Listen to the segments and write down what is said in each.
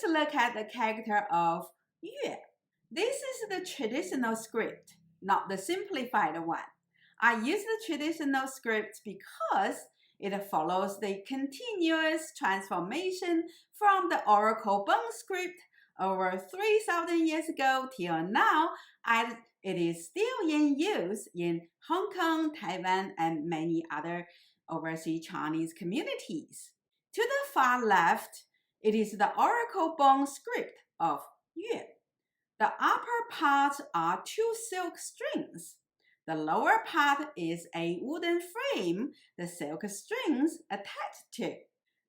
look at the character of Yue. This is the traditional script, not the simplified one. I use the traditional script because it follows the continuous transformation from the Oracle bone script over 3,000 years ago till now, and it is still in use in Hong Kong, Taiwan, and many other overseas Chinese communities. To the far left, it is the Oracle bone script of Yue. The upper part are two silk strings. The lower part is a wooden frame the silk strings attached to.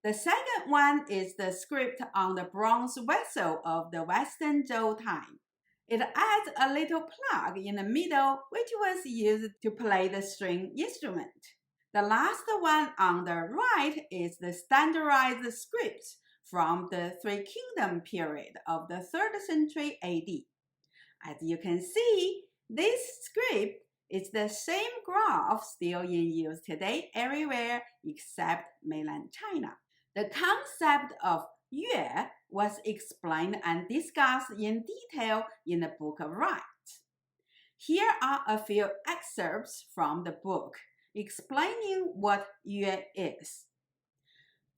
The second one is the script on the bronze vessel of the Western Zhou time. It adds a little plug in the middle which was used to play the string instrument. The last one on the right is the standardized script from the Three Kingdom period of the 3rd century AD. As you can see, this script is the same graph still in use today everywhere except mainland China. The concept of Yue was explained and discussed in detail in the Book of Rites. Here are a few excerpts from the book explaining what Yue is.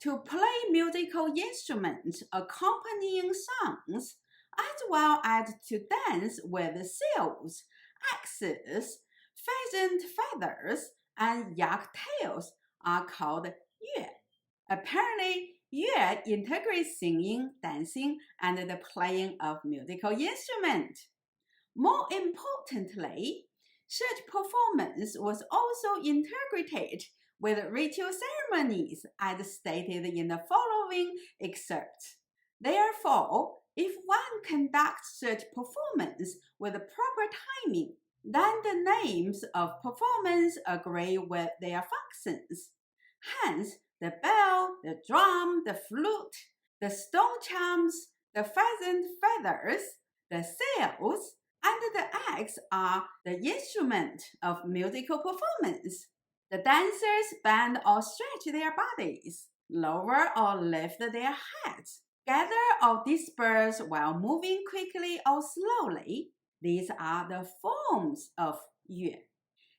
To play musical instruments accompanying songs, as well as to dance with seals, axes, pheasant feathers, and yak tails are called Yue. Apparently, Yue integrates singing, dancing, and the playing of musical instruments. More importantly, such performance was also integrated with ritual ceremonies as stated in the following excerpt. Therefore, if one conducts such performance with proper timing, then the names of performance agree with their functions. Hence, the bell, the drum, the flute, the stone chimes, the pheasant feathers, the sails, and the axe are the instrument of musical performance. The dancers bend or stretch their bodies, lower or lift their heads, gather or disperse while moving quickly or slowly. These are the forms of Yue.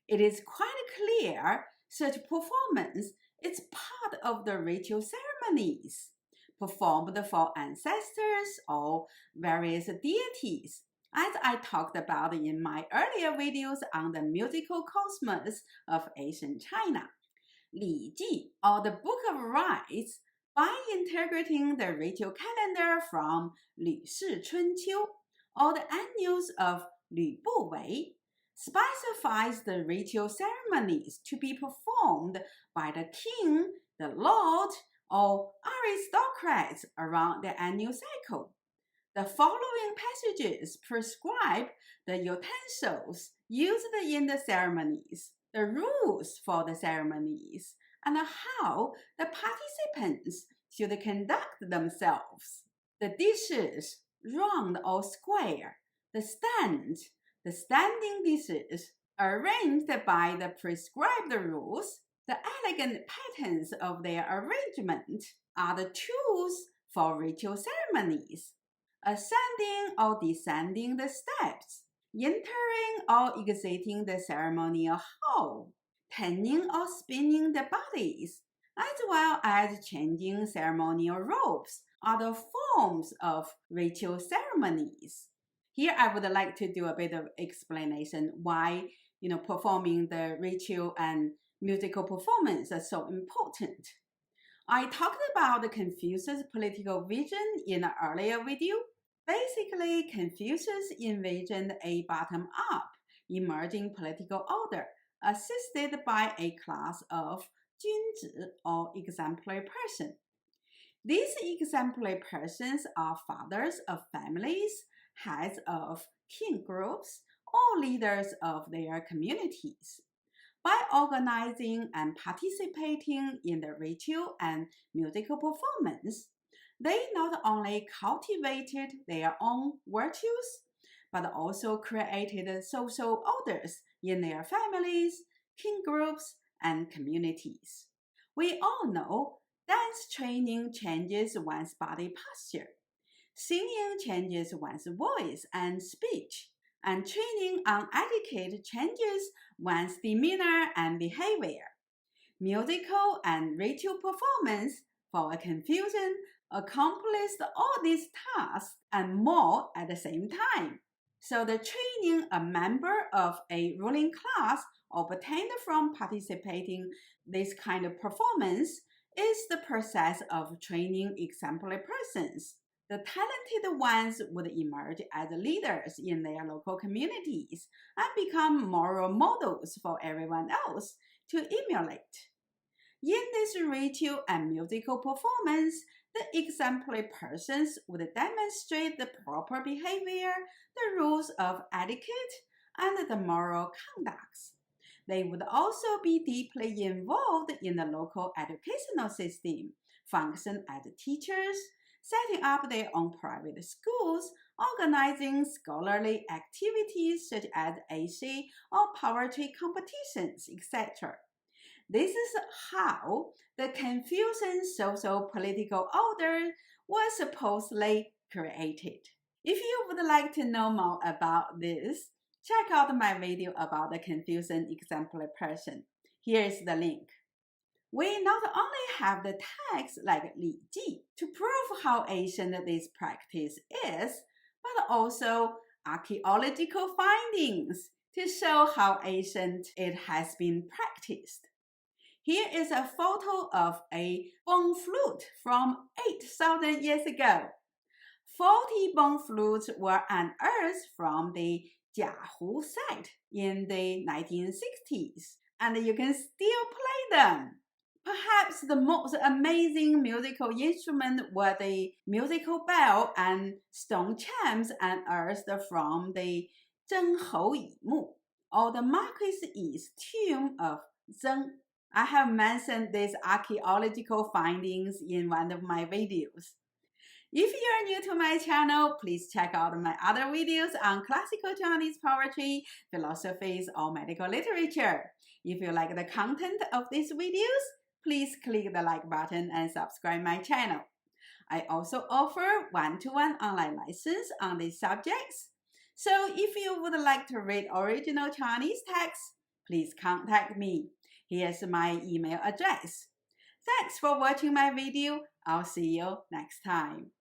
It is quite clear such performance is part of the ritual ceremonies performed for ancestors or various deities, as I talked about in my earlier videos on the musical cosmos of ancient China. Li Ji, or the Book of Rites, by integrating the ritual calendar from Lü Shi Chun Qiu, or the annals of Lü Bu Wei, specifies the ritual ceremonies to be performed by the king, the lord, or aristocrats around the annual cycle. The following passages prescribe the utensils used in the ceremonies, the rules for the ceremonies, and how the participants should conduct themselves. The dishes, round or square, the standing dishes, arranged by the prescribed rules, the elegant patterns of their arrangement are the tools for ritual ceremonies. Ascending or descending the steps, entering or exiting the ceremonial hall, turning or spinning the bodies, as well as changing ceremonial robes are the forms of ritual ceremonies. Here I would like to do a bit of explanation why performing the ritual and musical performance are so important. I talked about Confucius' political vision in an earlier video. Basically, Confucius envisioned a bottom-up, emerging political order, assisted by a class of 君子 or exemplary person. These exemplary persons are fathers of families, heads of kin groups, or leaders of their communities. By organizing and participating in the ritual and musical performance, they not only cultivated their own virtues, but also created social orders in their families, kin groups, and communities. We all know dance training changes one's body posture. Singing changes one's voice and speech, and training on etiquette changes one's demeanor and behavior. Musical and ritual performance for a Confucian accomplished all these tasks and more at the same time. So the training a member of a ruling class obtained from participating this kind of performance is the process of training exemplary persons. The talented ones would emerge as leaders in their local communities and become moral models for everyone else to emulate. In this ritual and musical performance, the exemplary persons would demonstrate the proper behavior, the rules of etiquette, and the moral conducts. They would also be deeply involved in the local educational system, function as teachers, setting up their own private schools, organizing scholarly activities such as essay or poetry competitions, etc. This is how the Confucian social political order was supposedly created. If you would like to know more about this, check out my video about the Confucian exemplary person. Here is the link. We not only have the text like Li Ji to prove how ancient this practice is, but also archaeological findings to show how ancient it has been practiced. Here is a photo of a bone flute from 8,000 years ago. 40 bone flutes were unearthed from the Jiahu site in the 1960s, and you can still play them. Perhaps the most amazing musical instrument were the musical bell and stone chimes unearthed from the Zhenghou Yimu, or the Marquis Yi's tomb of Zheng. I have mentioned these archaeological findings in one of my videos. If you are new to my channel, please check out my other videos on classical Chinese poetry, philosophies, or medical literature. If you like the content of these videos, please click the like button and subscribe my channel. I also offer one-to-one online lessons on these subjects. So if you would like to read original Chinese texts, please contact me. Here's my email address. Thanks for watching my video. I'll see you next time.